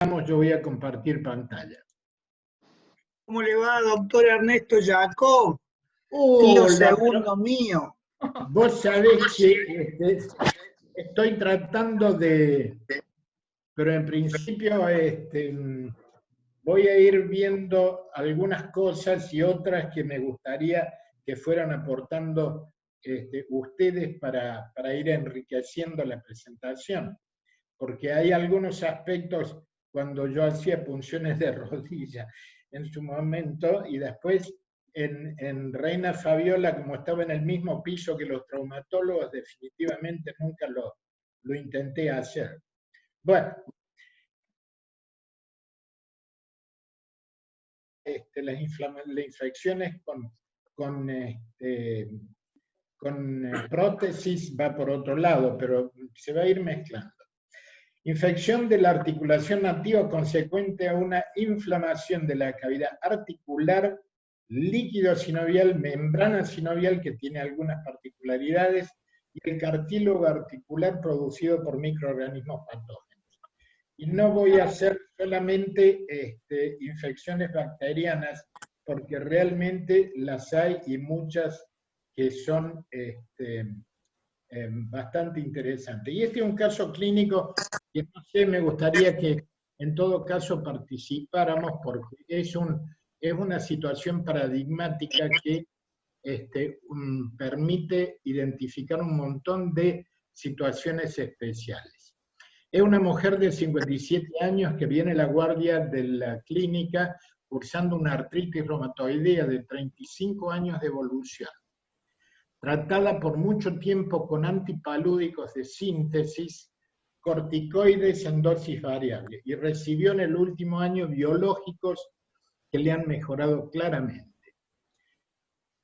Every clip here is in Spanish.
Yo voy a compartir pantalla. ¿Cómo le va, doctor Ernesto Jacob? Tío segundo mío. Vos sabés que estoy tratando de, pero en principio voy a ir viendo algunas cosas y otras que me gustaría que fueran aportando ustedes para ir enriqueciendo la presentación, porque hay algunos aspectos cuando yo hacía punciones de rodilla en su momento, y después en Reina Fabiola, como estaba en el mismo piso que los traumatólogos, definitivamente nunca lo intenté hacer. Bueno, las infecciones con prótesis va por otro lado, pero se va a ir mezclando. Infección de la articulación nativa consecuente a una inflamación de la cavidad articular, líquido sinovial, membrana sinovial, que tiene algunas particularidades, y el cartílago articular producido por microorganismos patógenos. Y no voy a hacer solamente infecciones bacterianas, porque realmente las hay y muchas que son bastante interesantes. Y este es un caso clínico que no sé, me gustaría que en todo caso participáramos, porque es una situación paradigmática que permite identificar un montón de situaciones especiales. Es una mujer de 57 años que viene a la guardia de la clínica cursando una artritis reumatoidea de 35 años de evolución, tratada por mucho tiempo con antipalúdicos de síntesis, corticoides en dosis variable, y recibió en el último año biológicos que le han mejorado claramente.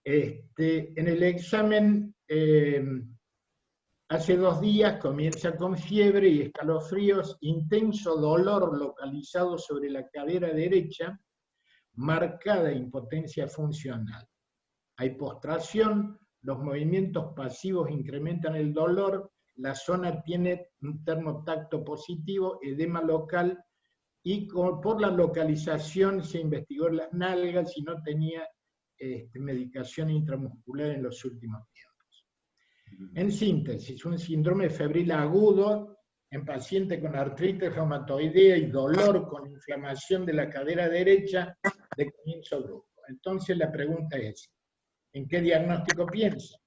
En el examen, hace 2 días comienza con fiebre y escalofríos, intenso dolor localizado sobre la cadera derecha, marcada impotencia funcional. Hay postración, los movimientos pasivos incrementan el dolor, la zona tiene un termotacto positivo, edema local, y por la localización se investigó las nalgas y no tenía medicación intramuscular en los últimos tiempos. En síntesis, un síndrome febril agudo en paciente con artritis reumatoidea y dolor con inflamación de la cadera derecha de comienzo brusco. Entonces la pregunta es, ¿en qué diagnóstico piensa?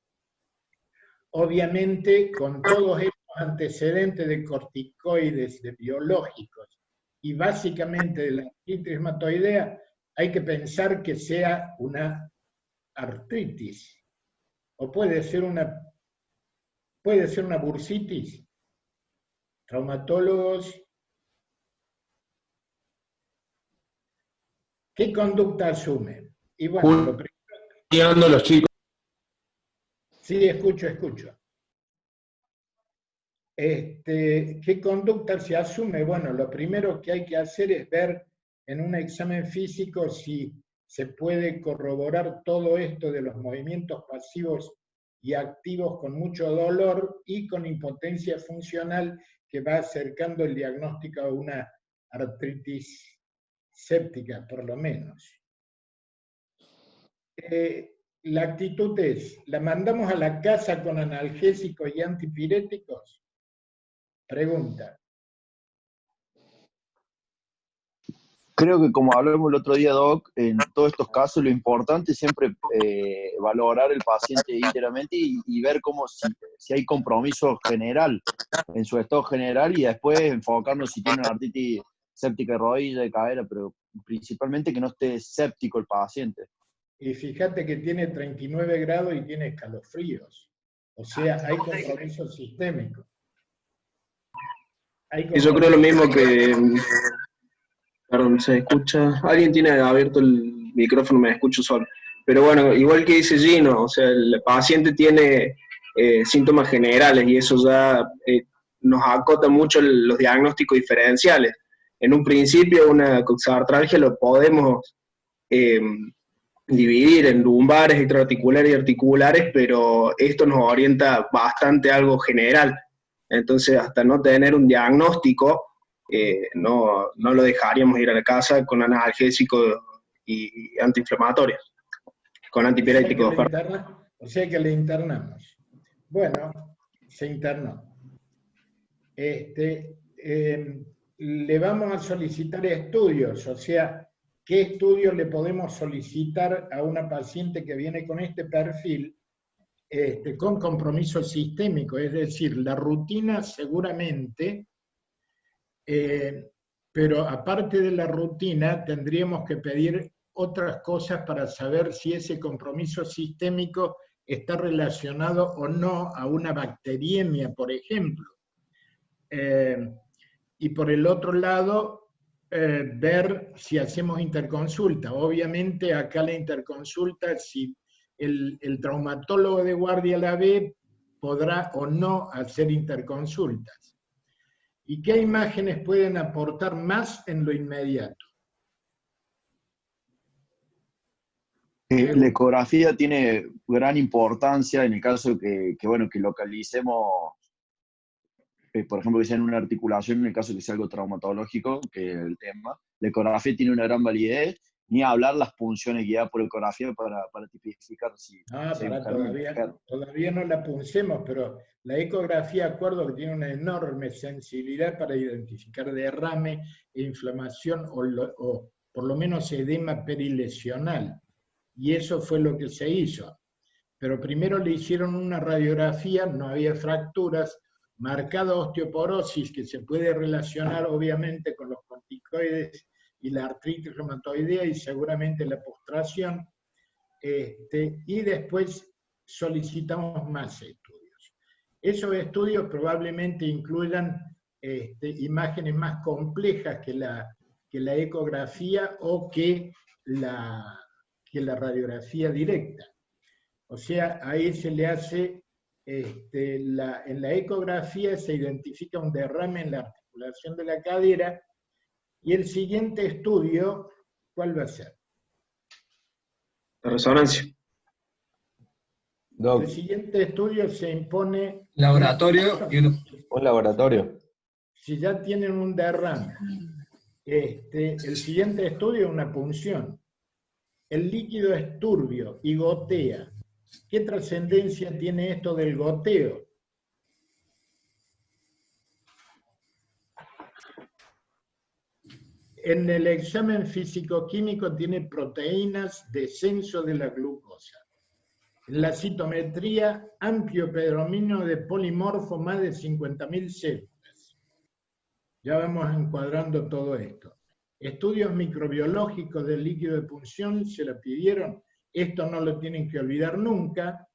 Obviamente, con todos estos antecedentes de corticoides, de biológicos, y básicamente de la artritis reumatoidea, hay que pensar que sea una artritis, o puede ser una bursitis. Traumatólogos, ¿qué conducta asumen? Y bueno, lo primero... los chicos. Sí, escucho. ¿Qué conducta se asume? Bueno, lo primero que hay que hacer es ver en un examen físico si se puede corroborar todo esto de los movimientos pasivos y activos con mucho dolor y con impotencia funcional, que va acercando el diagnóstico a una artritis séptica, por lo menos. La actitud es, ¿la mandamos a la casa con analgésicos y antipiréticos? Pregunta. Creo que como hablamos el otro día, Doc, en todos estos casos lo importante es siempre valorar el paciente íntegramente y ver si hay compromiso general, en su estado general, y después enfocarnos si tiene una artritis séptica de rodilla, de cadera, pero principalmente que no esté séptico el paciente. Y fíjate que tiene 39 grados y tiene escalofríos. O sea, hay compromiso sistémico. Y yo creo lo mismo que... Perdón, se escucha. Alguien tiene abierto el micrófono, me escucho solo. Pero bueno, igual que dice Gino, o sea, el paciente tiene síntomas generales y eso ya nos acota mucho los diagnósticos diferenciales. En un principio, una coxartralgia lo podemos dividir en lumbares, extraarticulares y articulares, pero esto nos orienta bastante a algo general. Entonces, hasta no tener un diagnóstico, no lo dejaríamos ir a la casa con analgésicos y antiinflamatorios, con antipiréticos. O sea que le internamos. Bueno, se internó. Le vamos a solicitar estudios, o sea, ¿qué estudios le podemos solicitar a una paciente que viene con este perfil con compromiso sistémico? Es decir, la rutina seguramente, pero aparte de la rutina tendríamos que pedir otras cosas para saber si ese compromiso sistémico está relacionado o no a una bacteriemia, por ejemplo. Y por el otro lado, ver si hacemos interconsulta. Obviamente acá la interconsulta, si el traumatólogo de guardia la ve, podrá o no hacer interconsultas. ¿Y qué imágenes pueden aportar más en lo inmediato? La ecografía tiene gran importancia en el caso que localicemos, por ejemplo, que sea en una articulación, en el caso que sea algo traumatológico, que es el tema. La ecografía tiene una gran validez, ni hablar las punciones guiadas por ecografía para tipificar si hay un germen. Todavía no la puncemos, pero la ecografía, acuerdo que tiene una enorme sensibilidad para identificar derrame e inflamación o por lo menos edema perilesional. Y eso fue lo que se hizo. Pero primero le hicieron una radiografía, no había fracturas, marcada osteoporosis que se puede relacionar obviamente con los corticoides y la artritis reumatoidea y seguramente la postración, y después solicitamos más estudios. Esos estudios probablemente incluyan imágenes más complejas que la ecografía o que la radiografía directa. O sea, ahí se le hace, en la ecografía se identifica un derrame en la articulación de la cadera, y el siguiente estudio, ¿cuál va a ser? La resonancia. El siguiente estudio se impone... Laboratorio y un laboratorio. Si ya tienen un derrame, el siguiente estudio es una punción. El líquido es turbio y gotea. ¿Qué trascendencia tiene esto del goteo? En el examen físico-químico tiene proteínas, descenso de la glucosa. En la citometría, amplio predominio de polimorfo, más de 50.000 células. Ya vamos encuadrando todo esto. Estudios microbiológicos del líquido de punción se la pidieron. Esto no lo tienen que olvidar nunca,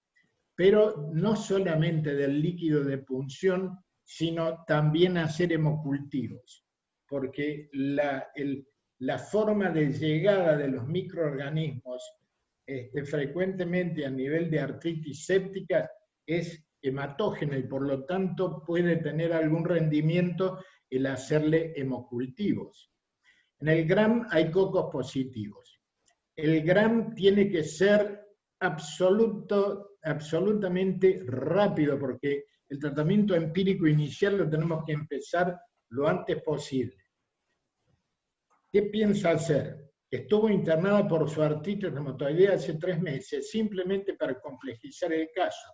pero no solamente del líquido de punción, sino también hacer hemocultivos, porque la forma de llegada de los microorganismos frecuentemente a nivel de artritis séptica es hematógena y por lo tanto puede tener algún rendimiento el hacerle hemocultivos. En el GRAM hay cocos positivos. El GRAM tiene que ser absolutamente rápido porque el tratamiento empírico inicial lo tenemos que empezar lo antes posible. ¿Qué piensa hacer? Estuvo internada por su artritis reumatoidea hace 3 meses, simplemente para complejizar el caso.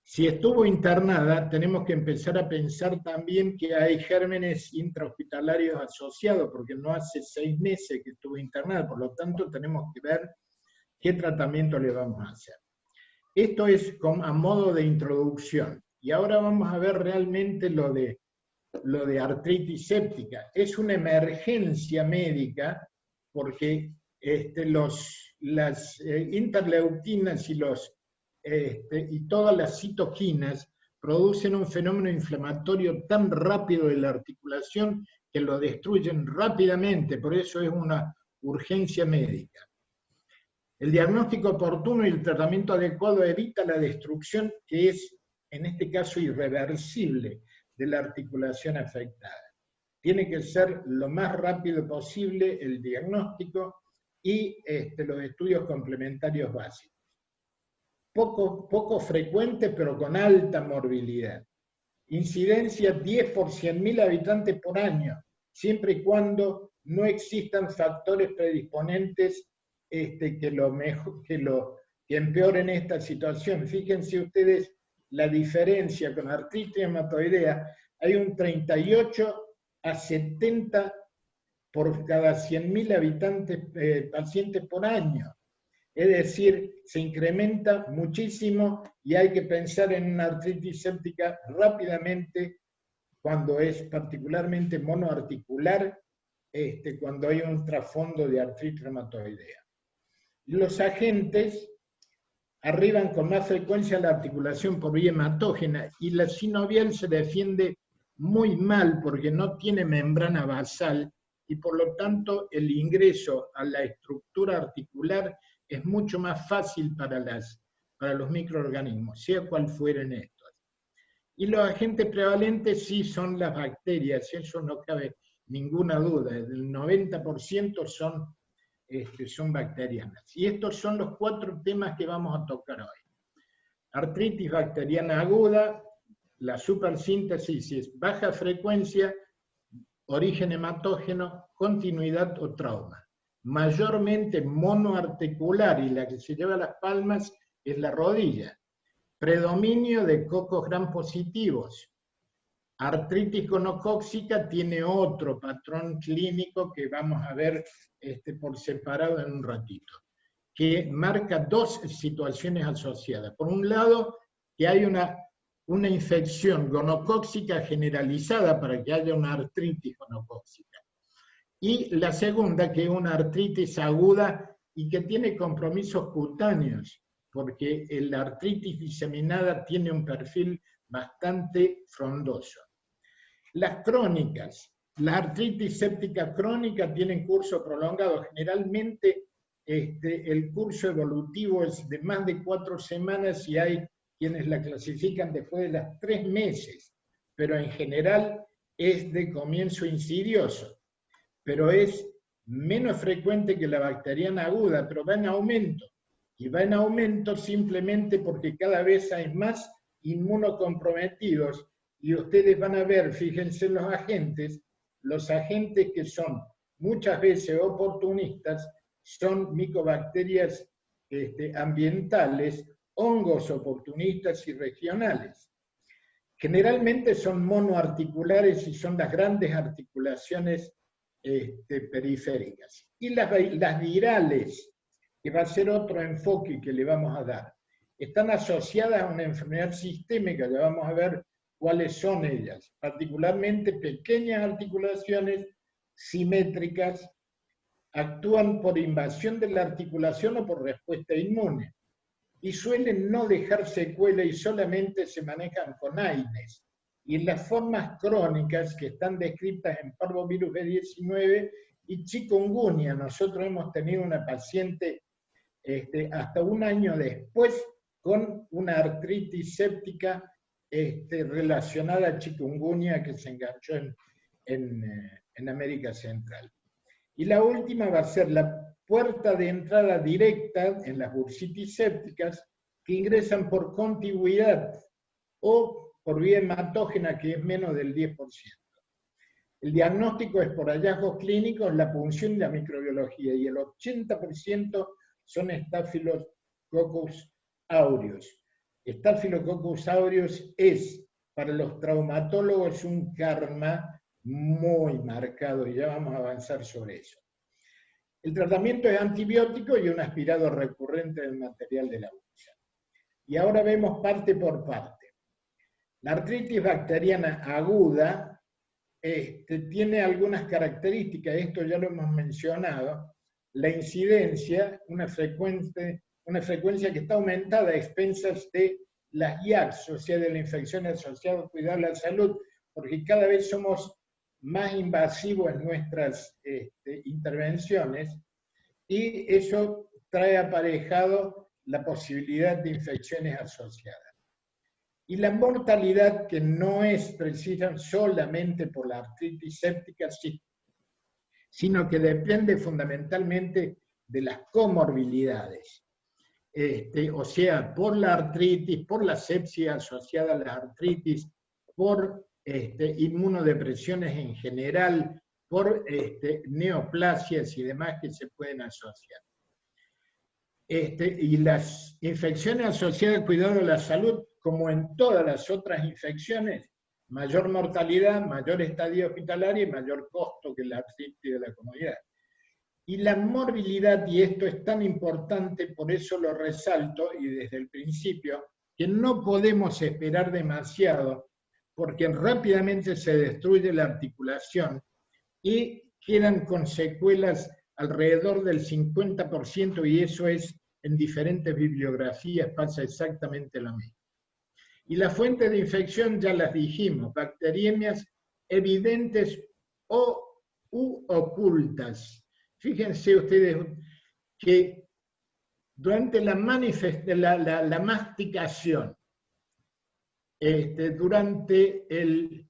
Si estuvo internada, tenemos que empezar a pensar también que hay gérmenes intrahospitalarios asociados, porque no hace 6 meses que estuvo internada, por lo tanto tenemos que ver qué tratamiento le vamos a hacer. Esto es a modo de introducción. Y ahora vamos a ver realmente lo de artritis séptica. Es una emergencia médica porque las interleuquinas y todas las citoquinas producen un fenómeno inflamatorio tan rápido de la articulación que lo destruyen rápidamente, por eso es una urgencia médica. El diagnóstico oportuno y el tratamiento adecuado evita la destrucción, que es, en este caso, irreversible de la articulación afectada. Tiene que ser lo más rápido posible el diagnóstico y los estudios complementarios básicos. Poco frecuente, pero con alta morbilidad. Incidencia 10 por 100.000 habitantes por año, siempre y cuando no existan factores predisponentes que empeoren esta situación. Fíjense ustedes la diferencia con artritis reumatoidea. Hay un 38 a 70 por cada 100.000 habitantes, pacientes por año. Es decir, se incrementa muchísimo y hay que pensar en una artritis séptica rápidamente cuando es particularmente monoarticular, cuando hay un trasfondo de artritis reumatoidea. Los agentes arriban con más frecuencia la articulación por vía hematógena y la sinovial se defiende muy mal porque no tiene membrana basal y por lo tanto el ingreso a la estructura articular es mucho más fácil para los microorganismos, sea cual fueren estos. Y los agentes prevalentes sí son las bacterias, eso no cabe ninguna duda, el 90% son bacterianas. Y estos son los 4 temas que vamos a tocar hoy. Artritis bacteriana aguda, la supersíntesis es baja frecuencia, origen hematógeno, continuidad o trauma. Mayormente monoarticular y la que se lleva las palmas es la rodilla. Predominio de cocos gram positivos. Artritis gonocócica tiene otro patrón clínico que vamos a ver por separado en un ratito, que marca 2 situaciones asociadas. Por un lado, que hay una infección gonocócica generalizada para que haya una artritis gonocócica. Y la segunda, que es una artritis aguda y que tiene compromisos cutáneos, porque la artritis diseminada tiene un perfil bastante frondoso. Las crónicas, la artritis séptica crónica tienen curso prolongado. Generalmente el curso evolutivo es de más de 4 semanas y hay quienes la clasifican después de las 3 meses, pero en general es de comienzo insidioso. Pero es menos frecuente que la bacteriana aguda, pero va en aumento. Y va en aumento simplemente porque cada vez hay más inmunocomprometidos. Y ustedes van a ver, fíjense en los agentes que son muchas veces oportunistas, son micobacterias ambientales, hongos oportunistas y regionales. Generalmente son monoarticulares y son las grandes articulaciones periféricas. Y las virales, que va a ser otro enfoque que le vamos a dar, están asociadas a una enfermedad sistémica, ya vamos a ver cuáles son ellas, particularmente pequeñas articulaciones simétricas, actúan por invasión de la articulación o por respuesta inmune, y suelen no dejar secuela y solamente se manejan con AINES. Y en las formas crónicas que están descritas en parvovirus B19 y chikungunya, nosotros hemos tenido una paciente hasta un año después con una artritis séptica relacionada a chikungunya que se enganchó en América Central. Y la última va a ser la puerta de entrada directa en las bursitis sépticas que ingresan por contigüidad o por vía hematógena, que es menos del 10%. El diagnóstico es por hallazgos clínicos, la punción y la microbiología, y el 80% son Staphylococcus aureus. Staphylococcus aureus es, para los traumatólogos, un karma muy marcado, y ya vamos a avanzar sobre eso. El tratamiento es antibiótico y un aspirado recurrente del material de la úlcera. Y ahora vemos parte por parte. La artritis bacteriana aguda tiene algunas características, esto ya lo hemos mencionado. La incidencia, una frecuencia que está aumentada a expensas de las IACs, o sea, de la infección asociada al cuidado de la salud, porque cada vez somos más invasivos en nuestras intervenciones, y eso trae aparejado la posibilidad de infecciones asociadas. Y la mortalidad, que no es precisa solamente por la artritis séptica, sí, sino que depende fundamentalmente de las comorbilidades. O sea, por la artritis, por la sepsis asociada a la artritis, por inmunodepresiones en general, por neoplasias y demás que se pueden asociar. Y las infecciones asociadas al cuidado de la salud, como en todas las otras infecciones, mayor mortalidad, mayor estadía hospitalaria y mayor costo que la artritis de la comodidad. Y la morbilidad, y esto es tan importante, por eso lo resalto, y desde el principio, que no podemos esperar demasiado, porque rápidamente se destruye la articulación y quedan con secuelas alrededor del 50%, y eso es, en diferentes bibliografías pasa exactamente lo mismo. Y las fuentes de infección ya las dijimos, bacteriemias evidentes u ocultas. Fíjense ustedes que durante la masticación, durante el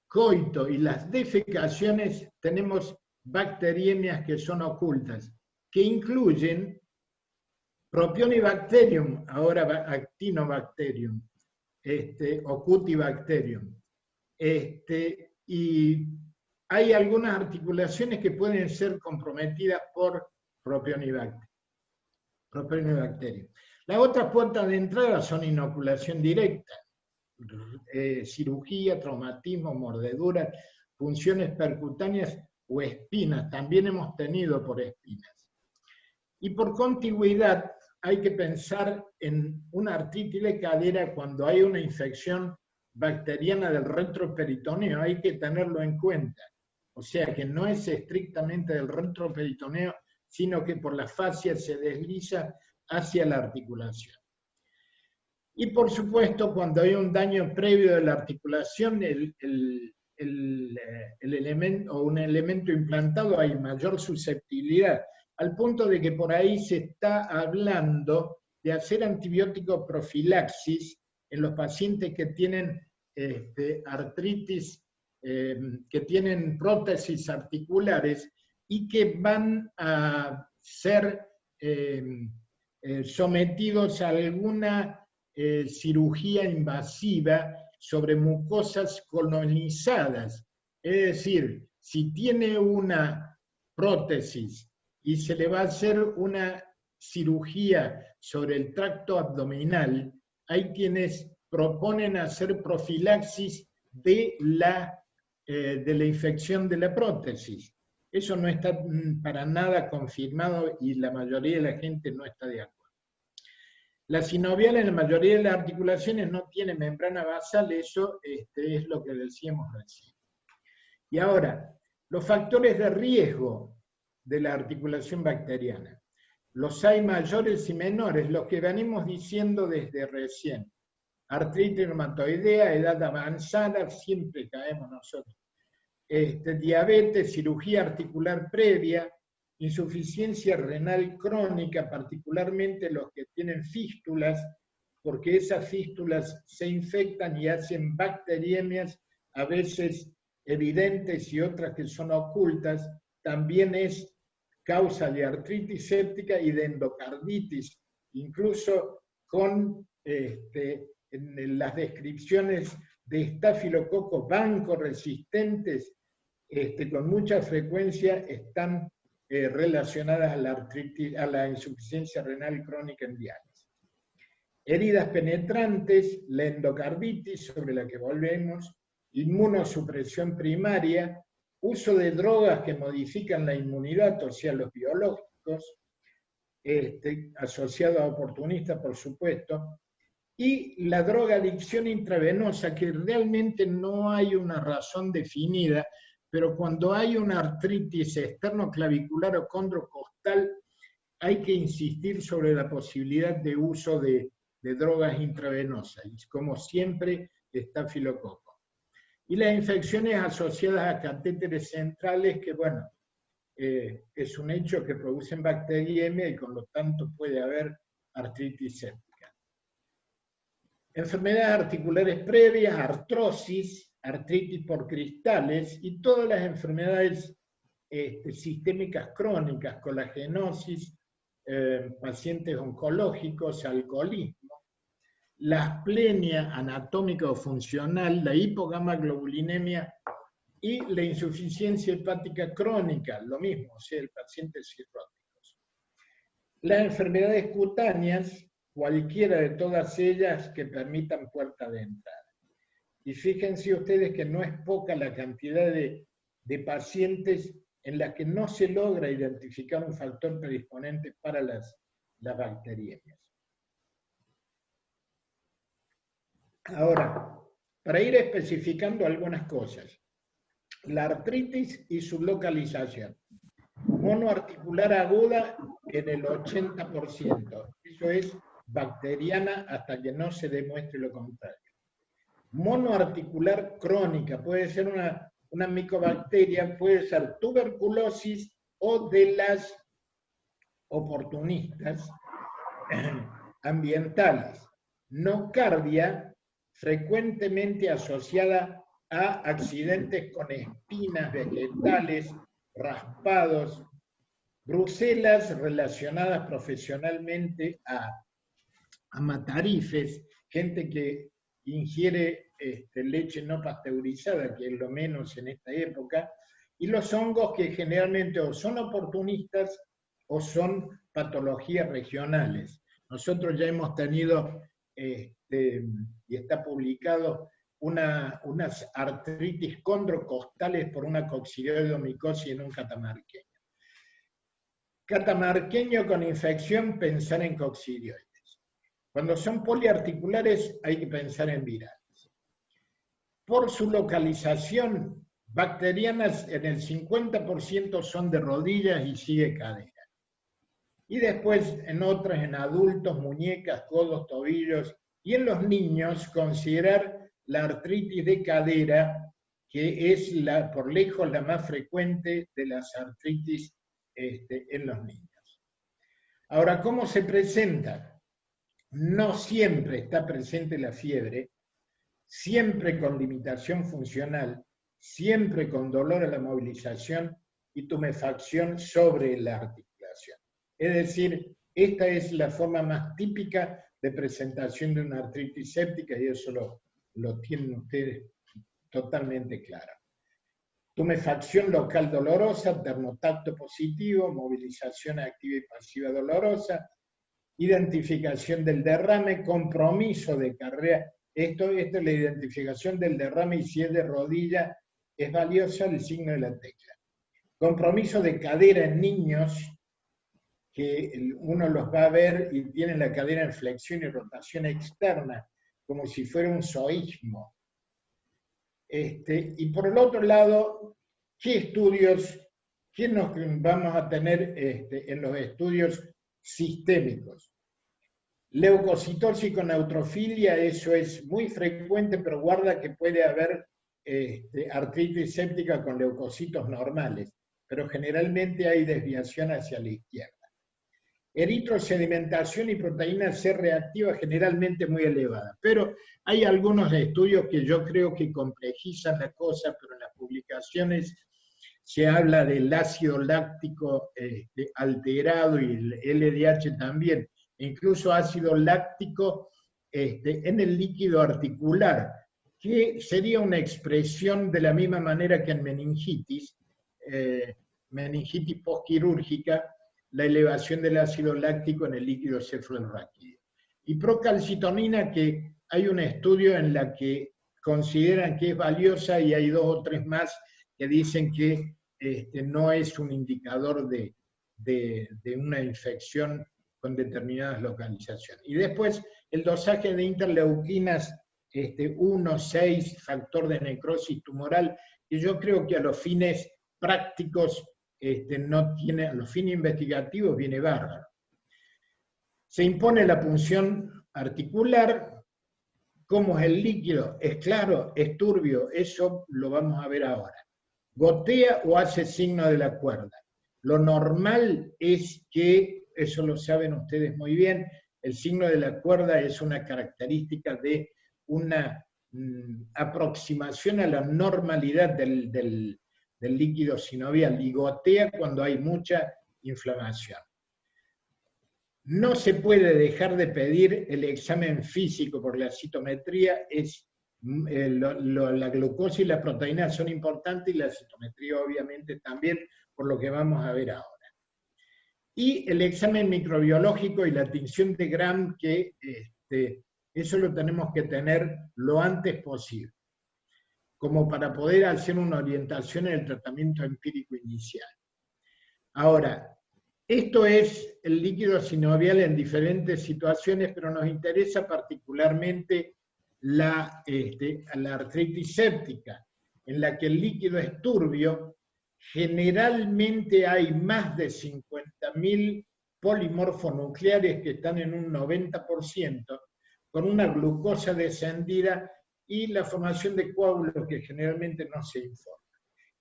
coito y las defecaciones, tenemos bacteriemias que son ocultas, que incluyen Propionibacterium, ahora Actinobacterium, o Cutibacterium. Y hay algunas articulaciones que pueden ser comprometidas por Propionibacterium. Las otras puertas de entrada son inoculación directa, cirugía, traumatismo, mordeduras, punciones percutáneas o espinas. También hemos tenido por espinas. Y por contigüidad hay que pensar en una artritis de cadera cuando hay una infección bacteriana del retroperitoneo, hay que tenerlo en cuenta. O sea que no es estrictamente del retroperitoneo, sino que por la fascia se desliza hacia la articulación. Y por supuesto, cuando hay un daño previo de la articulación, elemento, o un elemento implantado, hay mayor susceptibilidad, al punto de que por ahí se está hablando de hacer antibiótico profilaxis en los pacientes que tienen artritis, que tienen prótesis articulares y que van a ser sometidos a alguna cirugía invasiva sobre mucosas colonizadas. Es decir, si tiene una prótesis y se le va a hacer una cirugía sobre el tracto abdominal, hay quienes proponen hacer profilaxis de la infección de la prótesis. Eso no está para nada confirmado y la mayoría de la gente no está de acuerdo. La sinovial en la mayoría de las articulaciones no tiene membrana basal, eso es lo que decíamos recién. Y ahora, los factores de riesgo de la articulación bacteriana. Los hay mayores y menores, los que venimos diciendo desde recién. Artritis reumatoidea, edad avanzada, siempre caemos nosotros. Diabetes, cirugía articular previa, insuficiencia renal crónica, particularmente los que tienen fístulas, porque esas fístulas se infectan y hacen bacteriemias, a veces evidentes y otras que son ocultas. También es causa de artritis séptica y de endocarditis, incluso con en las descripciones de estafilococos banco-resistentes, con mucha frecuencia están relacionadas a la artritis, a la insuficiencia renal crónica en diálisis. Heridas penetrantes, la endocarditis, sobre la que volvemos, inmunosupresión primaria, uso de drogas que modifican la inmunidad, o sea, los biológicos, asociado a oportunistas, por supuesto, y la drogadicción intravenosa, que realmente no hay una razón definida, pero cuando hay una artritis esternoclavicular o condrocostal, hay que insistir sobre la posibilidad de uso de drogas intravenosas, y como siempre, estafilococo. Y las infecciones asociadas a catéteres centrales, que bueno, es un hecho que producen bacteriemia y con lo tanto puede haber artritis séptica. Enfermedades articulares previas, artrosis, artritis por cristales y todas las enfermedades sistémicas crónicas, colagenosis, pacientes oncológicos, alcoholismo. la asplenia anatómica o funcional, la hipogamaglobulinemia y la insuficiencia hepática crónica, lo mismo, o sea, el paciente cirróticos. Las enfermedades cutáneas, cualquiera de todas ellas que permitan puerta de entrada. Y fíjense ustedes que no es poca la cantidad de pacientes en las que no se logra identificar un factor predisponente para las bacteriemias. Ahora, para ir especificando algunas cosas, la artritis y su localización. Monoarticular aguda en el 80%, eso es bacteriana hasta que no se demuestre lo contrario. Monoarticular crónica, puede ser una micobacteria, puede ser tuberculosis o de las oportunistas ambientales. Nocardia, frecuentemente asociada a accidentes con espinas vegetales, raspados, brucelas relacionadas profesionalmente a matarifes, gente que ingiere leche no pasteurizada, que es lo menos en esta época, y los hongos que generalmente o son oportunistas o son patologías regionales. Nosotros ya hemos tenido, y está publicado, unas artritis condrocostales por una coccidioidomicosis en un catamarqueño. Catamarqueño con infección, pensar en coccidioides. Cuando son poliarticulares hay que pensar en virales. Por su localización, bacterianas en el 50% son de rodillas y sigue cadera. Y después en otras, en adultos, muñecas, codos, tobillos, y en los niños considerar la artritis de cadera, que es por lejos la más frecuente de las artritis en los niños. Ahora, ¿cómo se presenta? No siempre está presente la fiebre, siempre con limitación funcional, siempre con dolor a la movilización y tumefacción sobre la articulación. Es decir, esta es la forma más típica de presentación de una artritis séptica y eso lo tienen ustedes totalmente claro. Tumefacción local dolorosa, termotacto positivo, movilización activa y pasiva dolorosa, identificación del derrame, compromiso de carrera. Esto es la identificación del derrame y si es de rodilla es valiosa el signo de la tecla. Compromiso de cadera en niños, que uno los va a ver y tienen la cadera en flexión y rotación externa, como si fuera un zoísmo. Y por el otro lado, ¿qué estudios, qué nos vamos a tener en los estudios sistémicos? Leucocitosis con neutrofilia, eso es muy frecuente, pero guarda que puede haber artritis séptica con leucocitos normales, pero generalmente hay desviación hacia la izquierda. Eritrosedimentación y proteína C reactiva generalmente muy elevada, pero hay algunos estudios que yo creo que complejizan la cosa, pero en las publicaciones se habla del ácido láctico alterado y el LDH también, incluso ácido láctico en el líquido articular, que sería una expresión de la misma manera que en meningitis postquirúrgica, la elevación del ácido láctico en el líquido cefalorraquídeo. Y procalcitonina, que hay un estudio en la que consideran que es valiosa y hay 2 o 3 más que dicen que no es un indicador de una infección con determinadas localizaciones. Y después el dosaje de interleuquinas 1, 6, factor de necrosis tumoral, que yo creo que a los fines prácticos no tiene, a los fines investigativos viene bárbaro. Se impone la punción articular. ¿Cómo es el líquido? ¿Es claro? ¿Es turbio? Eso lo vamos a ver ahora. ¿Gotea o hace signo de la cuerda? Lo normal es que, eso lo saben ustedes muy bien, el signo de la cuerda es una característica de una aproximación a la normalidad del líquido sinovial, y gotea cuando hay mucha inflamación. no se puede dejar de pedir el examen físico por la citometría, la glucosa y la proteína son importantes y la citometría obviamente también, por lo que vamos a ver ahora. Y el examen microbiológico y la tinción de Gram, que eso lo tenemos que tener lo antes posible, como para poder hacer una orientación en el tratamiento empírico inicial. Ahora, esto es el líquido sinovial en diferentes situaciones, pero nos interesa particularmente la artritis séptica, en la que el líquido es turbio. Generalmente hay más de 50.000 polimorfonucleares que están en un 90%, con una glucosa descendida y la formación de coágulos que generalmente no se informa.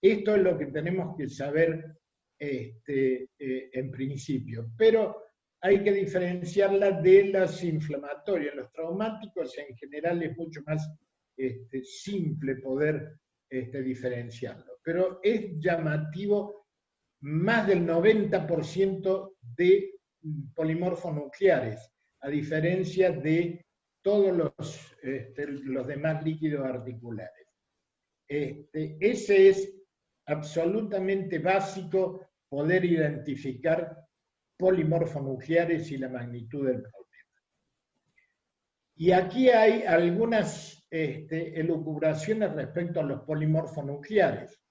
Esto es lo que tenemos que saber en principio, pero hay que diferenciarla de las inflamatorias. Los traumáticos en general es mucho más simple poder diferenciarlo, pero es llamativo más del 90% de polimorfonucleares, a diferencia de todos los demás líquidos articulares. Ese es absolutamente básico, poder identificar polimorfonucleares y la magnitud del problema. Y aquí hay algunas elucubraciones respecto a los polimorfonucleares.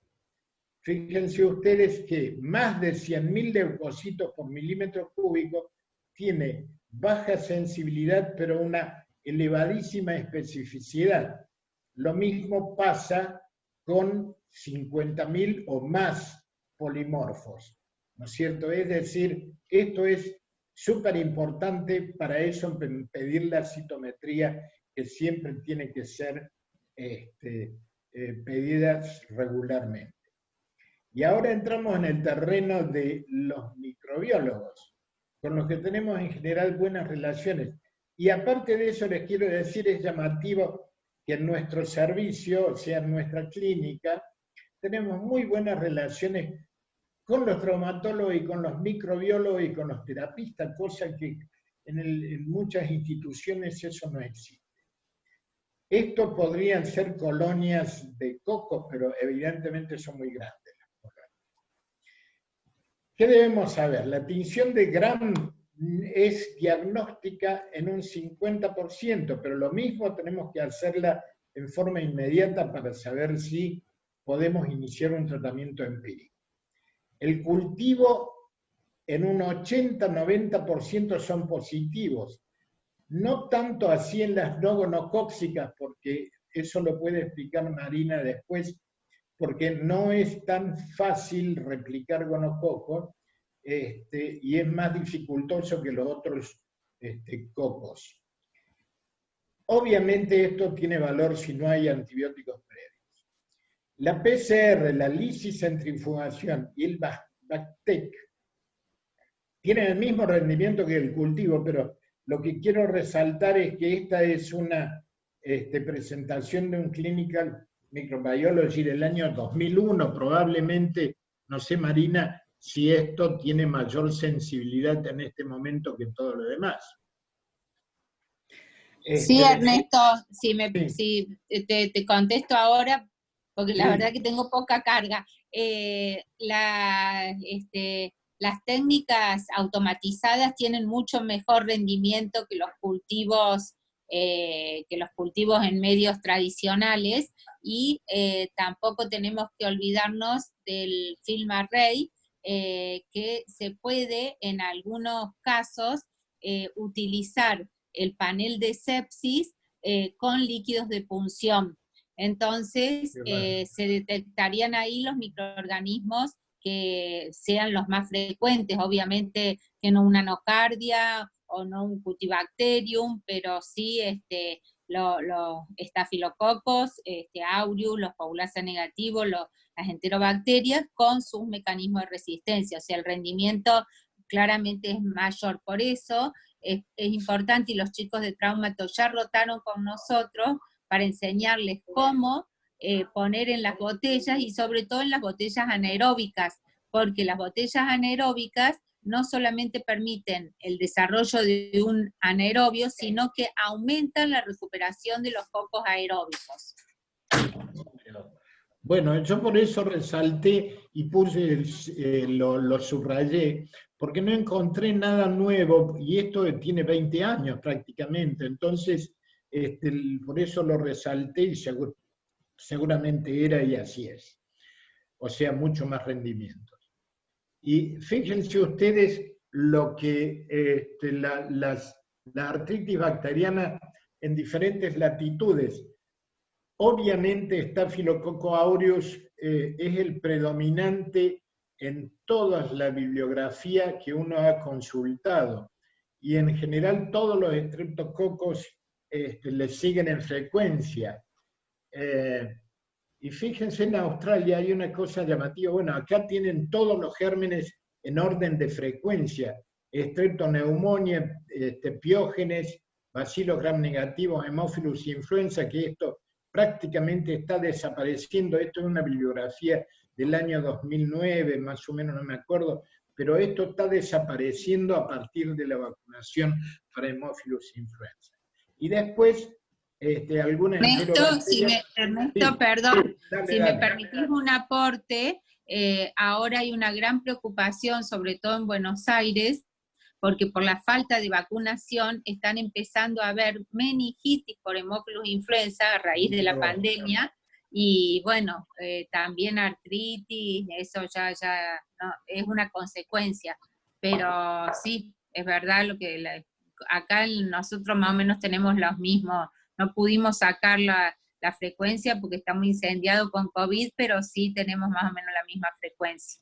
Fíjense ustedes que más de 100.000 leucocitos por milímetro cúbico tiene baja sensibilidad, pero una elevadísima especificidad. Lo mismo pasa con 50.000 o más polimorfos, ¿no es cierto? Es decir, esto es súper importante, para eso pedir la citometría, que siempre tiene que ser pedidas regularmente. Y ahora entramos en el terreno de los microbiólogos, con los que tenemos en general buenas relaciones. Y aparte de eso, les quiero decir, es llamativo que en nuestro servicio, o sea, en nuestra clínica, tenemos muy buenas relaciones con los traumatólogos y con los microbiólogos y con los terapistas, cosa que en muchas instituciones eso no existe. Esto podrían ser colonias de cocos, pero evidentemente son muy grandes. ¿Qué debemos saber? La tinción de Gram es diagnóstica en un 50%, pero lo mismo tenemos que hacerla en forma inmediata para saber si podemos iniciar un tratamiento empírico. El cultivo en un 80-90% son positivos, no tanto así en las no gonocóxicas, porque eso lo puede explicar Marina después, porque no es tan fácil replicar gonococos y es más dificultoso que los otros cocos. Obviamente esto tiene valor si no hay antibióticos previos. La PCR, la lisicentrifugación y el Bactec tienen el mismo rendimiento que el cultivo, pero lo que quiero resaltar es que esta es una presentación de un Clinical Microbiology del año 2001, probablemente, no sé Marina, si esto tiene mayor sensibilidad en este momento que todo lo demás. Sí, Ernesto, si te contesto ahora, porque la verdad que tengo poca carga. Las técnicas automatizadas tienen mucho mejor rendimiento que los cultivos en medios tradicionales, y tampoco tenemos que olvidarnos del film array, que se puede en algunos casos utilizar el panel de sepsis con líquidos de punción. Entonces se detectarían ahí los microorganismos que sean los más frecuentes, obviamente que no una nocardia o no un Cutibacterium, pero sí los estafilococos, aureus, los paulacea negativos, las enterobacterias con sus mecanismos de resistencia, o sea, el rendimiento claramente es mayor. Por eso es importante, y los chicos de Traumato ya rotaron con nosotros para enseñarles cómo poner en las botellas, y sobre todo en las botellas anaeróbicas, porque las botellas anaeróbicas no solamente permiten el desarrollo de un anaerobio, sino que aumentan la recuperación de los cocos aeróbicos. Bueno, yo por eso resalté y puse, lo subrayé, porque no encontré nada nuevo, y esto tiene 20 años prácticamente, entonces por eso lo resalté y seguramente era y así es. O sea, mucho más rendimiento. Y fíjense ustedes lo que la artritis bacteriana en diferentes latitudes. Obviamente Staphylococcus aureus es el predominante en toda la bibliografía que uno ha consultado. Y en general todos los estreptococos le siguen en frecuencia. Y fíjense, en Australia hay una cosa llamativa, bueno, acá tienen todos los gérmenes en orden de frecuencia, Streptoneumonia, Piógenes, Bacillus gram negativos, Haemophilus influenza, que esto prácticamente está desapareciendo. Esto es una bibliografía del año 2009, más o menos, no me acuerdo, pero esto está desapareciendo a partir de la vacunación para Haemophilus influenza. Y después, algunas Ernesto, perdón, si me permitís un aporte, ahora hay una gran preocupación, sobre todo en Buenos Aires, porque por la falta de vacunación están empezando a haber meningitis por Haemophilus influenza a raíz de la pandemia, y bueno, también artritis, eso ya no, es una consecuencia, pero sí, es verdad lo que acá nosotros más o menos tenemos los mismos. No pudimos sacar la frecuencia porque está muy incendiado con COVID, pero sí tenemos más o menos la misma frecuencia.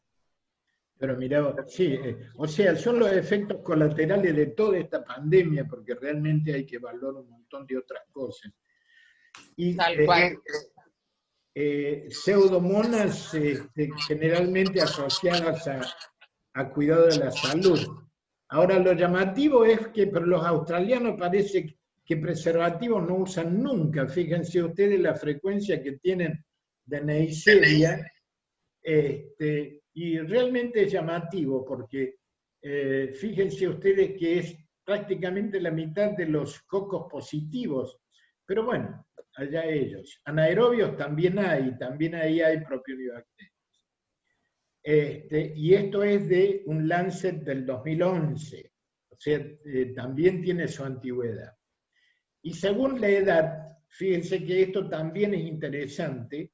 Pero mirá, sí, o sea, son los efectos colaterales de toda esta pandemia, porque realmente hay que evaluar un montón de otras cosas. Y tal cual. Pseudomonas generalmente asociadas a cuidado de la salud. Ahora, lo llamativo es que pero los australianos parece que preservativos no usan nunca. Fíjense ustedes la frecuencia que tienen de Neisseria, y realmente es llamativo porque fíjense ustedes que es prácticamente la mitad de los cocos positivos, pero bueno, allá ellos. Anaerobios también ahí hay propionibacterias. Y esto es de un Lancet del 2011, o sea, también tiene su antigüedad. Y según la edad, fíjense que esto también es interesante,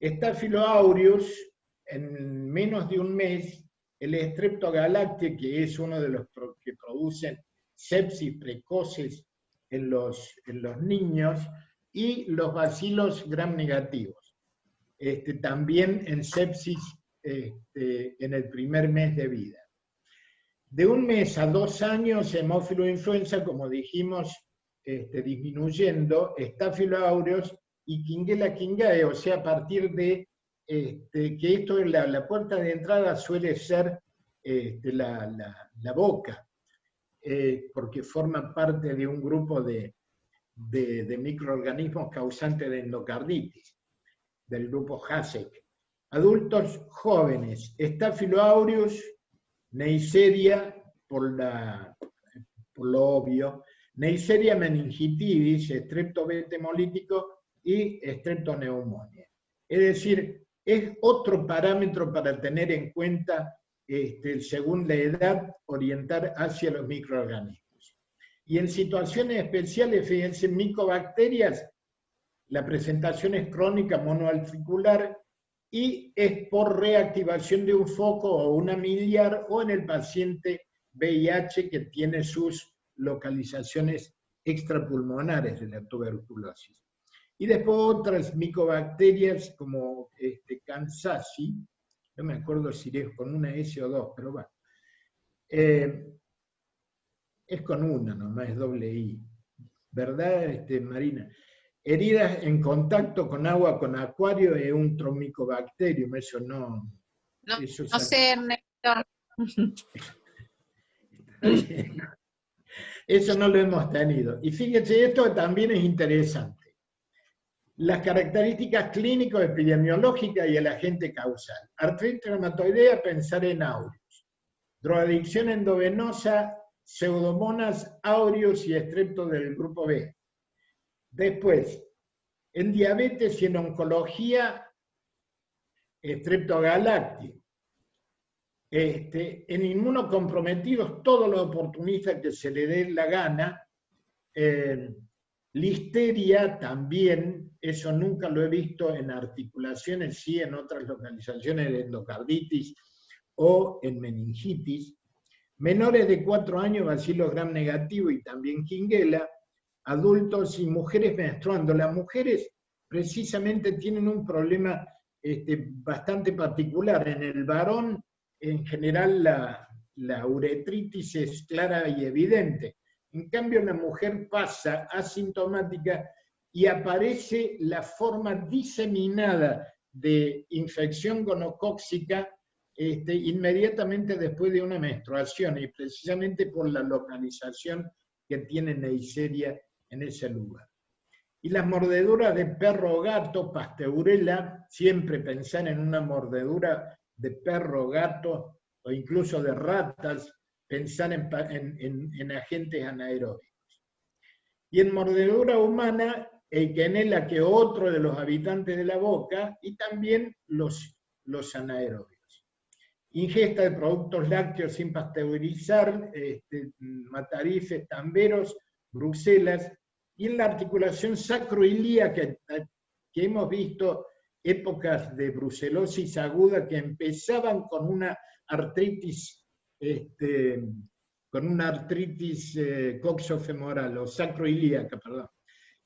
Staphylococcus aureus, en menos de un mes, el Streptogalacte, que es uno de los que producen sepsis precoces en los niños, y los bacilos gram negativos, también en sepsis en el primer mes de vida. De un mes a 2 años, Haemophilus influenza, como dijimos, disminuyendo, Staphylococcus aureus y Quinguela quingae, o sea, a partir de que esto es la puerta de entrada suele ser la boca, porque forma parte de un grupo de microorganismos causantes de endocarditis, del grupo HASEC. Adultos jóvenes, Staphylococcus aureus, Neisseria, por lo obvio, Neisseria meningitidis, Streptobete hemolítico y Streptoneumonia. Es decir, es otro parámetro para tener en cuenta, según la edad, orientar hacia los microorganismos. Y en situaciones especiales, fíjense, micobacterias, la presentación es crónica monoarticular y es por reactivación de un foco o una miliar, o en el paciente VIH que tiene sus localizaciones extrapulmonares de la tuberculosis. Y después otras micobacterias como Kansasi, no me acuerdo si es con una S o dos, pero bueno. Es con una nomás, es doble I. ¿Verdad, Marina? Heridas en contacto con agua con acuario es un Tromycobacterium, eso no... Eso no sé, Ernesto. Eso no lo hemos tenido. Y fíjense, esto también es interesante. Las características clínico-epidemiológicas y el agente causal. Artritis reumatoidea, pensar en aureus. drogadicción endovenosa, Pseudomonas aureus y estrepto del grupo B. Después, en diabetes y en oncología, Streptogalacti. En inmunocomprometidos, todos los oportunistas que se le dé la gana. Listeria también, eso nunca lo he visto en articulaciones, sí en otras localizaciones de endocarditis o en meningitis. Menores de 4 años, bacilo gram negativo y también Shigella. Adultos y mujeres menstruando. Las mujeres precisamente tienen un problema bastante particular. En el varón, en general, la uretritis es clara y evidente. En cambio, la mujer pasa asintomática y aparece la forma diseminada de infección gonocóxica inmediatamente después de una menstruación, y precisamente por la localización que tiene Neisseria en ese lugar. Y las mordeduras de perro o gato, Pasteurella, siempre pensar en una mordedura de perro o gato, o incluso de ratas, pensar en agentes anaeróbicos. Y en mordedura humana, Eikenella, que otro de los habitantes de la boca, y también los anaeróbicos. Ingesta de productos lácteos sin pasteurizar, matarifes, tamberos, bruselas, y en la articulación sacroilíaca, que hemos visto épocas de brucelosis aguda que empezaban con una artritis, coxofemoral o sacroilíaca, perdón,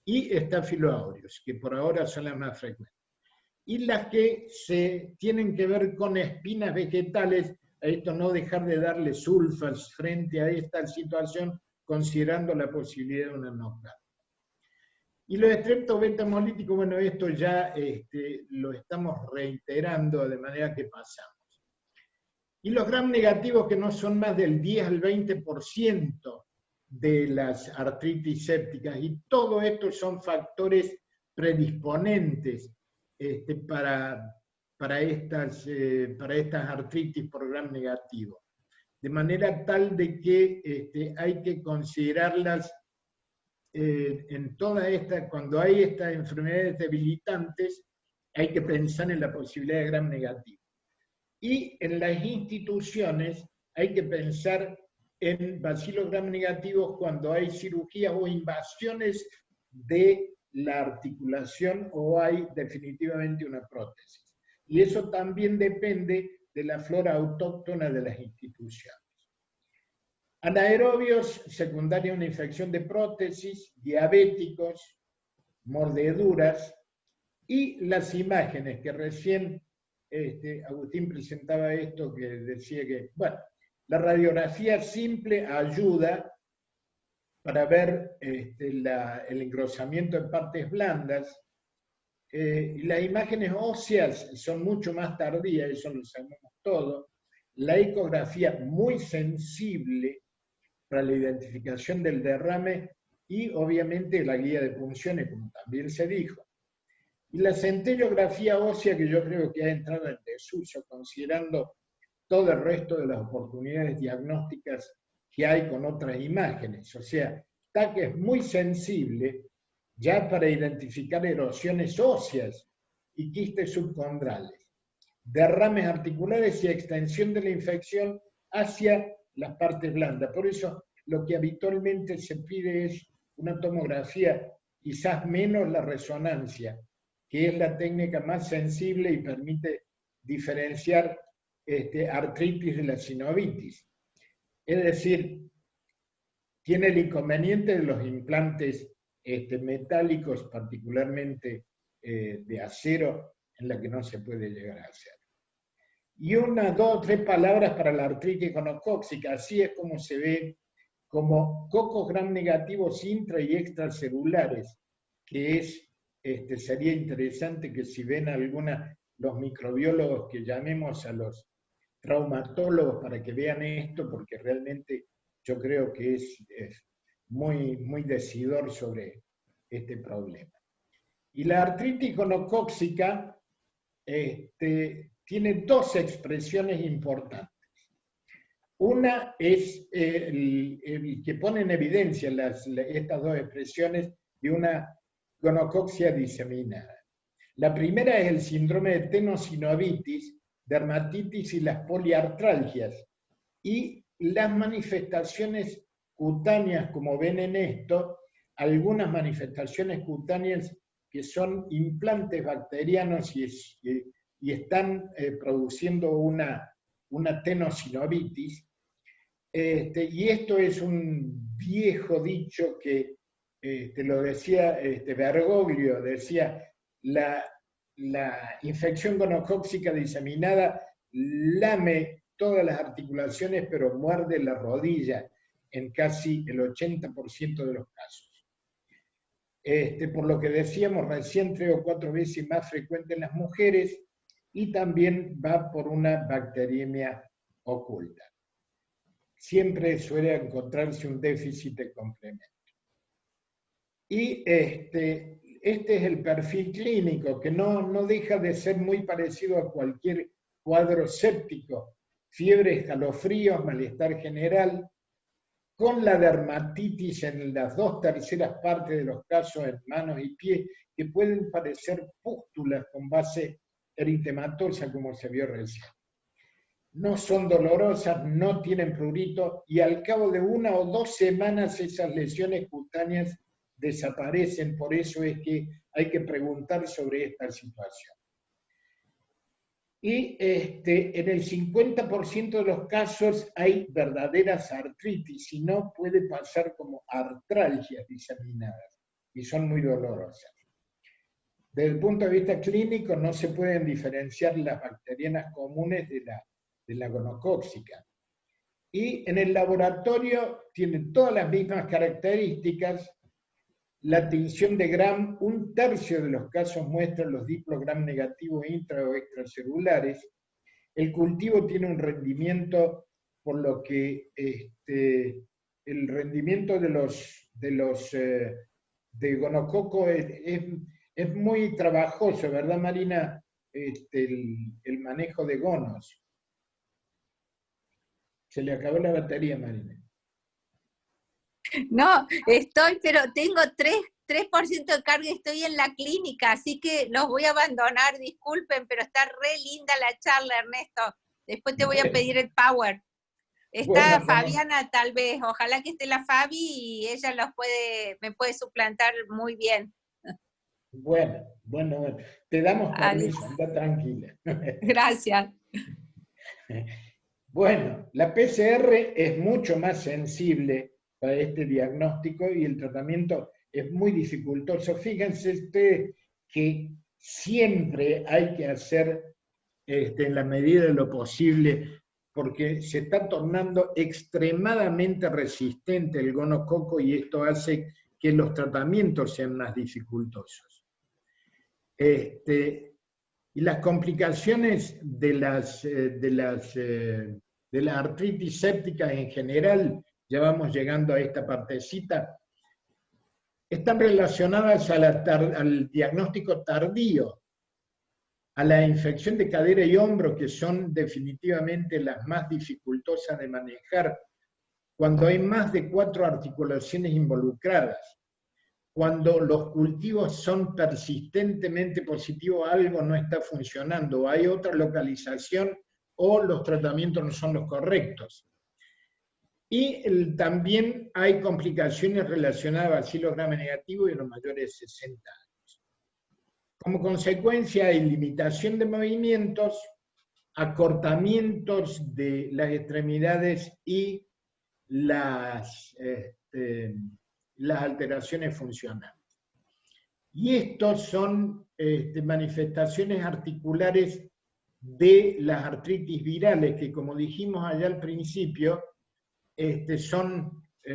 y estafiloaureus, que por ahora son las más frecuentes. Y las que se tienen que ver con espinas vegetales, a esto no dejar de darle sulfas frente a esta situación, considerando la posibilidad de una knockout. Y los estreptos beta-hemolíticos, bueno, esto ya lo estamos reiterando de manera que pasamos. Y los gram negativos, que no son más del 10 al 20% de las artritis sépticas, y todo esto son factores predisponentes para estas artritis por gram negativo. De manera tal de que hay que considerarlas en toda esta, cuando hay estas enfermedades debilitantes, hay que pensar en la posibilidad de gram negativo. Y en las instituciones hay que pensar en bacilos gram negativos cuando hay cirugías o invasiones de la articulación o hay definitivamente una prótesis. Y eso también depende de la flora autóctona de las instituciones. Anaerobios, secundaria a una infección de prótesis, diabéticos, mordeduras, y las imágenes que recién Agustín presentaba esto, que decía que, bueno, la radiografía simple ayuda para ver el engrosamiento de partes blandas. Las imágenes óseas son mucho más tardías, eso lo sabemos todo. La ecografía muy sensible para la identificación del derrame y obviamente la guía de punciones, como también se dijo. Y la centellografía ósea, que yo creo que ha entrado en desuso, considerando todo el resto de las oportunidades diagnósticas que hay con otras imágenes. O sea, TAC es muy sensible ya para identificar erosiones óseas y quistes subcondrales, derrames articulares y extensión de la infección hacia las partes blandas. Por eso lo que habitualmente se pide es una tomografía, quizás menos la resonancia, que es la técnica más sensible y permite diferenciar artritis de la sinovitis. Es decir, tiene el inconveniente de los implantes metálicos, particularmente de acero, en la que no se puede llegar a hacer. Y 1, 2, 3 palabras para la artritis gonocóxica. Así es como se ve como cocos gram negativos intra y extracelulares, que es, sería interesante que si ven los microbiólogos, que llamemos a los traumatólogos para que vean esto, porque realmente yo creo que es muy, muy decidor sobre este problema. Y la artritis Una es el que pone en evidencia estas dos expresiones de una gonococcía diseminada. La primera es el síndrome de tenosinovitis, dermatitis y las poliartralgias. Y las manifestaciones cutáneas, como ven en esto, algunas manifestaciones cutáneas que son implantes bacterianos y están produciendo una tenosinovitis. Y esto es un viejo dicho que lo decía Bergoglio, decía, la infección gonocócica diseminada lame todas las articulaciones, pero muerde la rodilla en casi el 80% de los casos. Por lo que decíamos recién, 3 o 4 veces más frecuente en las mujeres, y también va por una bacteriemia oculta. Siempre suele encontrarse un déficit de complemento. Y este es el perfil clínico, que no deja de ser muy parecido a cualquier cuadro séptico: fiebre, escalofríos, malestar general, con la dermatitis en las 2/3 partes de los casos en manos y pies, que pueden parecer pústulas con base eritematosa, como se vio recién. No son dolorosas, no tienen prurito, y al cabo de 1 o 2 semanas esas lesiones cutáneas desaparecen. Por eso es que hay que preguntar sobre esta situación. Y en el 50% de los casos hay verdaderas artritis, y no puede pasar como artralgias diseminadas, y son muy dolorosas. Desde el punto de vista clínico no se pueden diferenciar las bacterianas comunes de la gonocócica. Y en el laboratorio tiene todas las mismas características. La tinción de Gram, 1/3 de los casos muestran los diplogram negativos intra o extracelulares. El cultivo tiene un rendimiento, por lo que el rendimiento de gonococo es muy trabajoso, ¿verdad, Marina? El manejo de gonos. Se le acabó la batería, Marina. No, pero tengo 3% de carga y estoy en la clínica, así que los voy a abandonar, disculpen, pero está re linda la charla, Ernesto. Después te voy a pedir el power. Está bueno, Fabiana, tal vez, ojalá que esté la Fabi y ella me puede suplantar muy bien. Bueno, te damos permiso, anda tranquila. Gracias. Bueno, la PCR es mucho más sensible para este diagnóstico y el tratamiento es muy dificultoso. Fíjense ustedes que siempre hay que hacer en la medida de lo posible, porque se está tornando extremadamente resistente el gonococo y esto hace que los tratamientos sean más dificultosos. Y las complicaciones de la artritis séptica en general, ya vamos llegando a esta partecita, están relacionadas al diagnóstico tardío, a la infección de cadera y hombro, que son definitivamente las más dificultosas de manejar, cuando hay más de 4 articulaciones involucradas, cuando los cultivos son persistentemente positivos, algo no está funcionando, o hay otra localización, o los tratamientos no son los correctos. Y también hay complicaciones relacionadas al bacilo Gram negativo y en los mayores de 60 años. Como consecuencia hay limitación de movimientos, acortamientos de las extremidades y las alteraciones funcionales. Y estos son manifestaciones articulares de las artritis virales, que como dijimos allá al principio,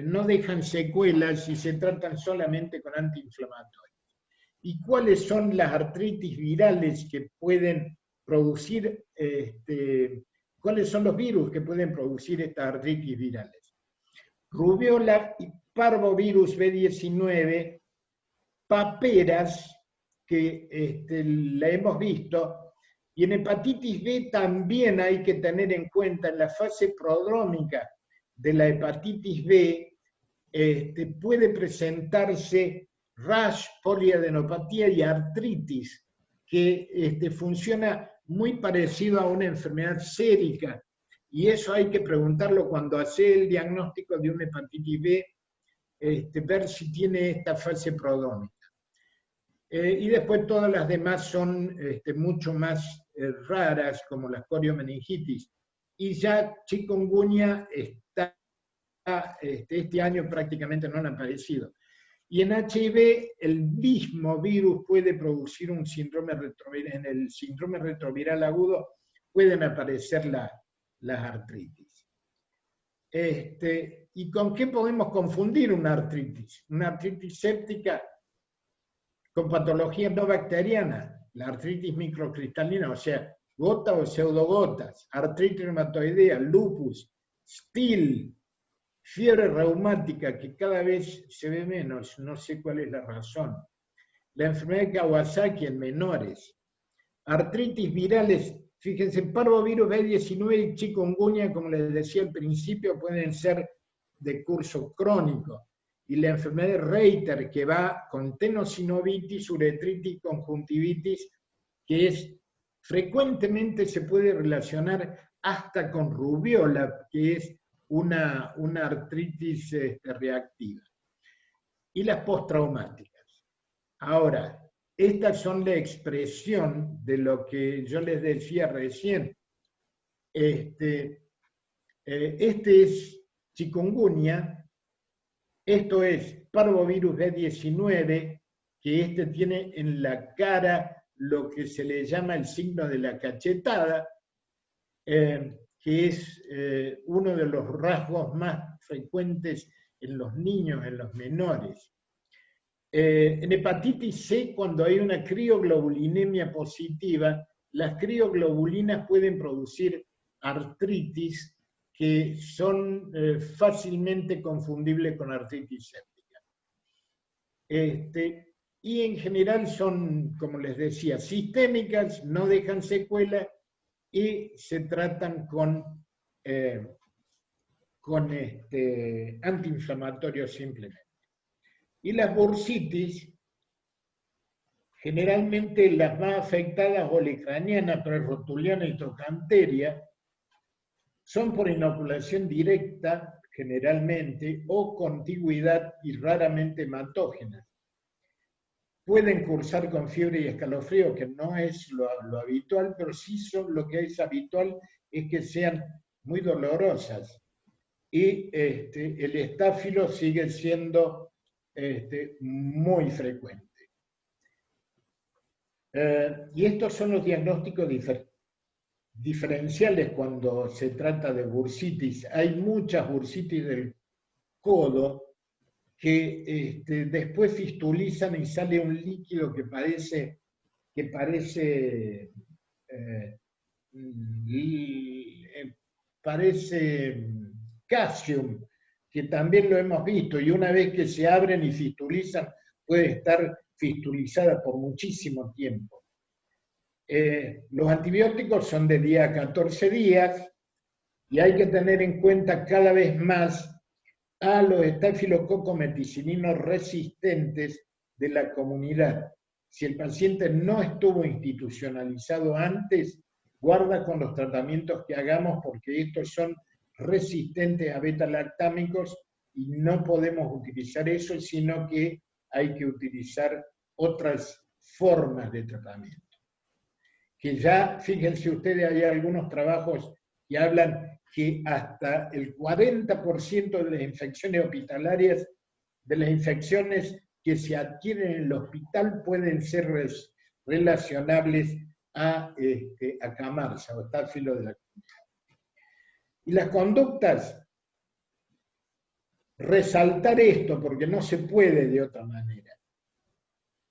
no dejan secuelas y se tratan solamente con antiinflamatorios. ¿Y cuáles son las artritis virales que pueden producir, cuáles son los virus que pueden producir estas artritis virales? Rubiola y parvovirus B19, paperas, que la hemos visto, Y en hepatitis B también hay que tener en cuenta en la fase prodrómica de la hepatitis B, puede presentarse rash, poliadenopatía y artritis, que funciona muy parecido a una enfermedad sérica. Y eso hay que preguntarlo cuando hace el diagnóstico de una hepatitis B, ver si tiene esta fase prodrómica. Y después todas las demás son mucho más raras, como la coriomeningitis. Y ya chikungunya está, este año prácticamente no han aparecido. Y en HIV el mismo virus puede producir un síndrome retroviral. En el síndrome retroviral agudo pueden aparecer las artritis. ¿Y con qué podemos confundir una artritis? Una artritis séptica con patología no bacteriana, la artritis microcristalina, o sea, gotas o pseudogotas, artritis reumatoidea, lupus, STIL, fiebre reumática, que cada vez se ve menos, no sé cuál es la razón, la enfermedad de Kawasaki en menores, artritis virales, fíjense, parvovirus B19 y chikungunya, como les decía al principio, pueden ser de curso crónico. Y la enfermedad de Reiter, que va con tenosinovitis, uretritis, conjuntivitis, que frecuentemente se puede relacionar hasta con rubiola, que es una artritis reactiva. Y las postraumáticas. Ahora, estas son la expresión de lo que yo les decía recién. Este es chikungunya. Esto es parvovirus B19, que tiene en la cara lo que se le llama el signo de la cachetada, que es uno de los rasgos más frecuentes en los niños, en los menores. En hepatitis C, cuando hay una crioglobulinemia positiva, las crioglobulinas pueden producir artritis que son fácilmente confundibles con artritis séptica. Y en general son, como les decía, sistémicas, no dejan secuela y se tratan con antiinflamatorios simplemente. Y las bursitis, generalmente las más afectadas, olecraniana, prerrotuliana y trocanteria, son por inoculación directa, generalmente, o contigüidad y raramente hematógenas. Pueden cursar con fiebre y escalofrío, que no es lo habitual, pero sí lo que es habitual es que sean muy dolorosas. Y el estáfilo sigue siendo muy frecuente. Y estos son los diagnósticos diferenciales cuando se trata de bursitis. Hay muchas bursitis del codo que después fistulizan y sale un líquido que parece calcium, que también lo hemos visto, y una vez que se abren y fistulizan, puede estar fistulizada por muchísimo tiempo. Los antibióticos son de día a 14 días y hay que tener en cuenta cada vez más a los estafilococos meticillinos resistentes de la comunidad. Si el paciente no estuvo institucionalizado antes, guarda con los tratamientos que hagamos porque estos son resistentes a beta-lactámicos y no podemos utilizar eso, sino que hay que utilizar otras formas de tratamiento. Que ya, fíjense ustedes, hay algunos trabajos que hablan que hasta el 40% de las infecciones hospitalarias, de las infecciones que se adquieren en el hospital, pueden ser relacionables a Camarsa o estáfilo de la comunidad. Y las conductas, resaltar esto porque no se puede de otra manera.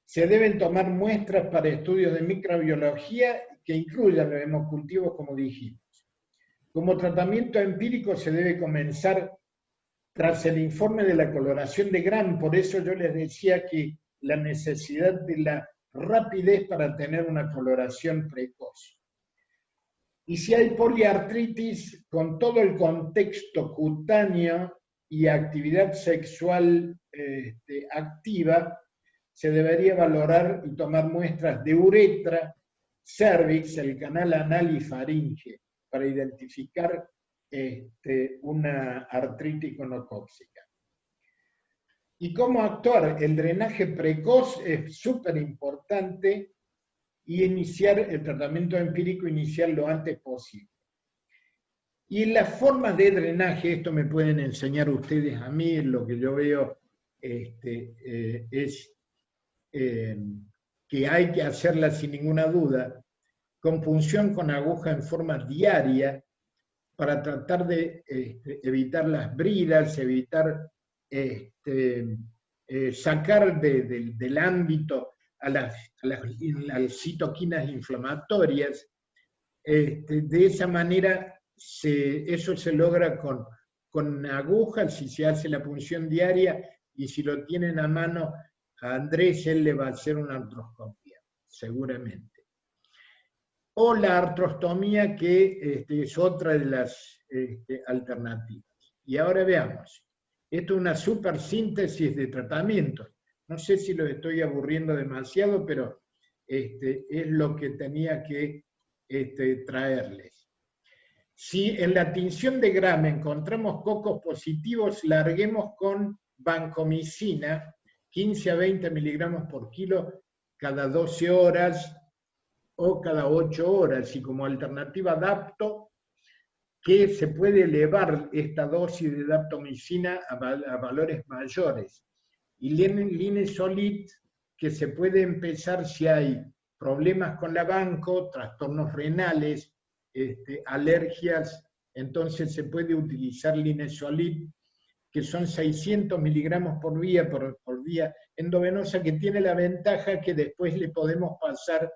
Se deben tomar muestras para estudios de microbiología que incluyan los hemocultivos, como dijimos. Como tratamiento empírico se debe comenzar tras el informe de la coloración de Gram. Por eso yo les decía que la necesidad de la rapidez para tener una coloración precoz. Y si hay poliartritis con todo el contexto cutáneo y actividad sexual activa, se debería valorar y tomar muestras de uretra, cervix, el canal anal y faringe, para identificar una artritis gonocócica. ¿Y cómo actuar? El drenaje precoz es súper importante y iniciar el tratamiento empírico inicial lo antes posible. Y la forma de drenaje, esto me pueden enseñar ustedes a mí, lo que yo veo es que hay que hacerla sin ninguna duda, con punción con aguja en forma diaria, para tratar de evitar las bridas, evitar sacar del ámbito a las citoquinas inflamatorias. De esa manera, eso se logra con agujas, si se hace la punción diaria, y si lo tienen a mano, a Andrés él le va a hacer una artroscopia, seguramente. O la artrostomía, que es otra de las alternativas. Y ahora veamos. Esto es una super síntesis de tratamientos. No sé si lo estoy aburriendo demasiado, pero es lo que tenía que traerles. Si en la tinción de Gram encontramos cocos positivos, larguemos con vancomicina, 15 a 20 miligramos por kilo cada 12 horas o cada 8 horas, y como alternativa dapto, que se puede elevar esta dosis de daptomicina a valores mayores. Y linezolid, que se puede empezar si hay problemas con la vanco, trastornos renales, alergias, entonces se puede utilizar linezolid, que son 600 miligramos por día endovenosa, que tiene la ventaja que después le podemos pasar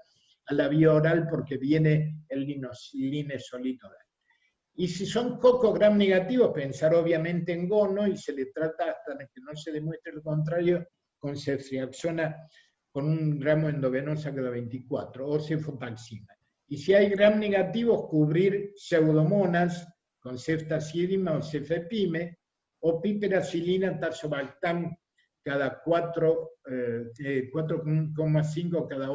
a la vía oral porque viene el linezolid oral. Y si son cocos gram negativos, pensar obviamente en gono, y se le trata hasta que no se demuestre lo contrario con ceftriaxona con 1 gramo endovenosa cada 24, o cefotaxima. Y si hay gram negativos, cubrir pseudomonas con ceftazidima o cefepime, o piperacilina tazobactam cada 4,5 cada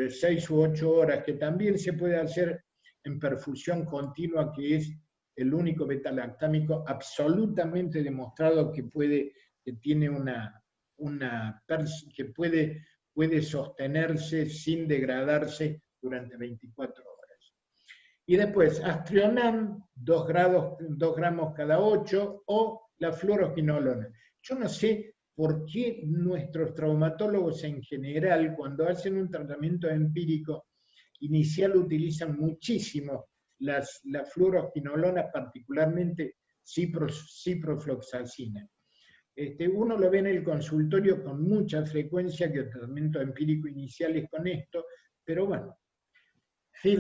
6 u 8 horas, que también se puede hacer en perfusión continua, que es el único betalactámico absolutamente demostrado que puede sostenerse sin degradarse durante 24 horas. Y después, Astrionam, 2 gramos cada 8, o la fluoroquinolona. Yo no sé por qué nuestros traumatólogos en general, cuando hacen un tratamiento empírico inicial, utilizan muchísimo la fluoroquinolona, particularmente ciprofloxacina. Uno lo ve en el consultorio con mucha frecuencia, que el tratamiento empírico inicial es con esto, pero bueno. Si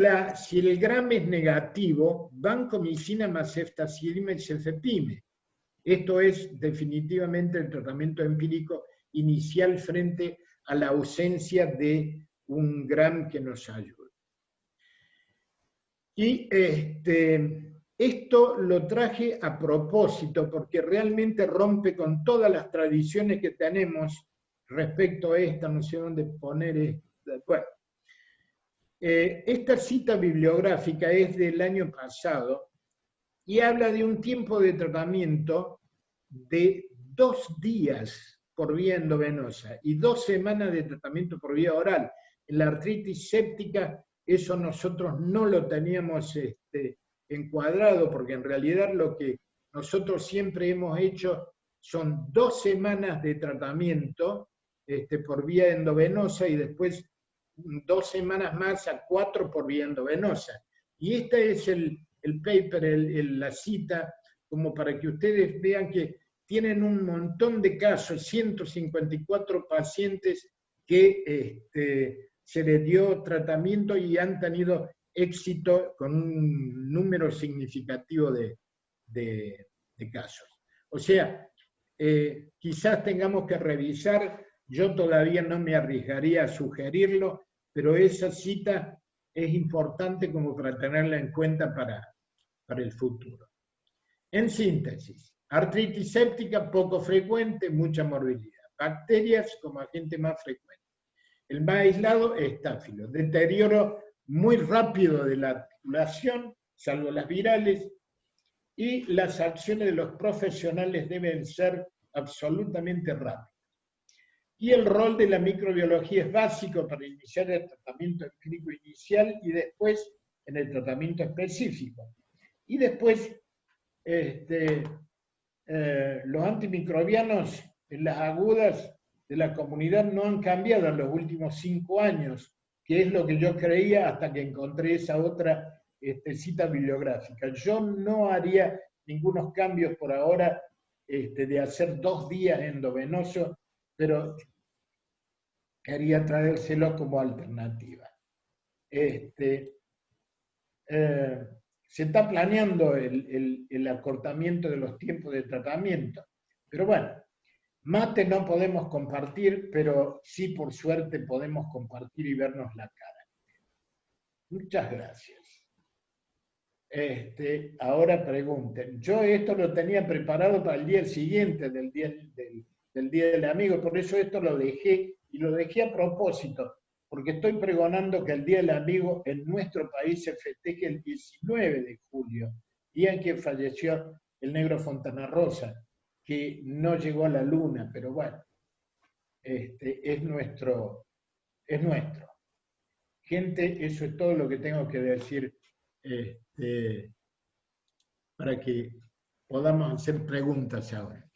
el gram es negativo, vancomicina más ceftazidima y cefepime. Esto es definitivamente el tratamiento empírico inicial frente a la ausencia de un gram que nos ayude. Y esto lo traje a propósito porque realmente rompe con todas las tradiciones que tenemos respecto a esta, no sé dónde poner esta. Bueno, esta cita bibliográfica es del año pasado y habla de un tiempo de tratamiento de 2 días por vía endovenosa y 2 semanas de tratamiento por vía oral. En la artritis séptica eso nosotros no lo teníamos encuadrado, porque en realidad lo que nosotros siempre hemos hecho son 2 semanas de tratamiento por vía endovenosa y después 2 semanas más a 4 por vía endovenosa. Y este es el paper, la cita, como para que ustedes vean que tienen un montón de casos, 154 pacientes que se les dio tratamiento y han tenido éxito con un número significativo de casos. O sea, quizás tengamos que revisar, yo todavía no me arriesgaría a sugerirlo, pero esa cita es importante como para tenerla en cuenta para el futuro. En síntesis, artritis séptica poco frecuente, mucha morbilidad. Bacterias como agente más frecuente. El más aislado es estáfilo. Deterioro muy rápido de la articulación, salvo las virales, y las acciones de los profesionales deben ser absolutamente rápidas. Y el rol de la microbiología es básico para iniciar el tratamiento clínico inicial y después en el tratamiento específico. Y después, los antimicrobianos en las agudas de la comunidad no han cambiado en los últimos 5 años, que es lo que yo creía hasta que encontré esa otra cita bibliográfica. Yo no haría ningunos cambios por ahora de hacer 2 días endovenoso, pero quería traérselo como alternativa. Se está planeando el acortamiento de los tiempos de tratamiento, pero bueno, mate no podemos compartir, pero sí por suerte podemos compartir y vernos la cara. Muchas gracias. Ahora pregunten. Yo esto lo tenía preparado para el día siguiente del día del amigo, por eso esto lo dejé, y lo dejé a propósito, porque estoy pregonando que el Día del Amigo en nuestro país se festeje el 19 de julio, día en que falleció el negro Fontana Rosa, que no llegó a la luna, pero bueno, es nuestro. Gente, eso es todo lo que tengo que decir para que podamos hacer preguntas ahora.